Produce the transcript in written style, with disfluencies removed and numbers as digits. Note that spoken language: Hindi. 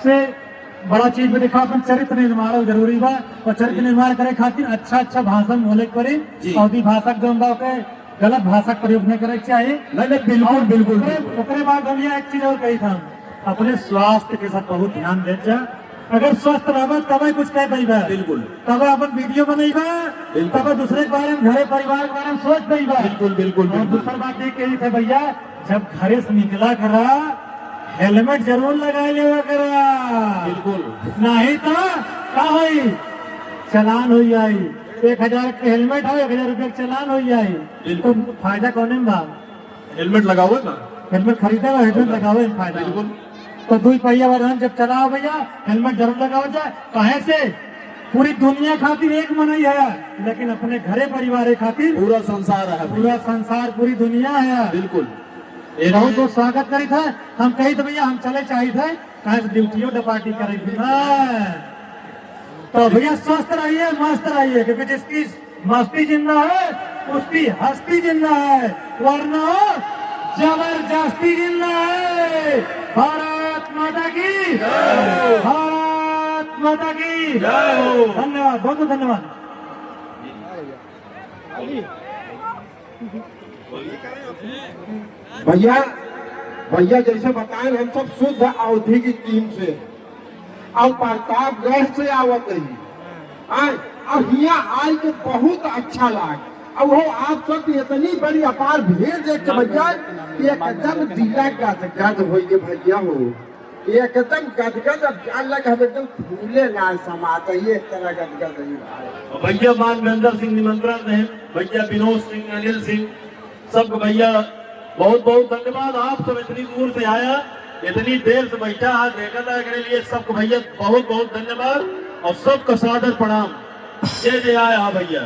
से बड़ा चीज में देखा अपन चरित्र निर्माण जरूरी बा और चरित्र निर्माण करे खातिर अच्छा अच्छा भाषण बोले के पड़ी। सऊदी भाषा जो बा के गलत भाषा का प्रयोग नहीं करे के चाहिए। नहीं बिल्कुल बिल्कुल। ओकरे बाद भैया एक चीज और कही था, अपने स्वास्थ्य के साथ बहुत ध्यान दे जा। अगर स्वस्थ रहा तब कुछ कह पाइबा, बिल्कुल तब अपन वीडियो बनैबा, तब दूसरे के बारे में घरे परिवार के बारे में सोच पाइबा। बिल्कुल बिल्कुल। और दूसरी बात ये कही थे भैया, जब घरे से निकला करा हेलमेट जरूर लगा लेवा करा। बिल्कुल नहीं तो का होई, चलान हो जाई। 1000 के हेलमेट हो, 1000 रुपये का चलान हो जाई। तो फायदा कौन है बा? हेलमेट लगाओ ना, हेलमेट खरीदे हुआ हेलमेट लगाओ फायदा। बिल्कुल। तो 2 पहिया वाहन जब चलाओ भैया हेलमेट जरूर लगाओ जाए। कहे से पूरी दुनिया खातिर एक मनई है, लेकिन अपने घरे परिवार खातिर पूरा संसार है, पूरा संसार पूरी दुनिया है। बिल्कुल। बहुत बहुत स्वागत करी था। हम कही तो भैया हम चले चाहिए थे, कहे ड्यूटियों डिपार्टी करे थी। तो भैया स्वस्थ रहिए, मस्त रहिए, क्योंकि जिसकी मस्ती जिंदा है उसकी हस्ती जिंदा है, वरना जबरदस्ती जिंदा है। भारत माता की, भारत माता की धन्यवाद, बहुत बहुत धन्यवाद। भैया भैया जैसे बताएं, हम सब शुद्ध अवधि की टीम से और प्रतापगढ़ से आवत रही और यहाँ आए के बहुत अच्छा लगा। और वो आप सब इतनी बड़ी अपार भीड़ देख के भैया एकदम दिला गदगद हो गए भैया, हो एकदम गदगद। अब जान लगा हम एकदम फूले ना समाते, ये एक तरह गदगद है भैया। मान महेंद्र सिंह निमंत्रण है, भैया विनोद सिंह, अनिल सिंह, सबको भैया बहुत बहुत धन्यवाद। आप सब इतनी दूर से आया, इतनी देर से बैठा हाथ देखा था के लिए सबको भैया बहुत बहुत धन्यवाद और सबका सादर प्रणाम। जय जय आया भैया।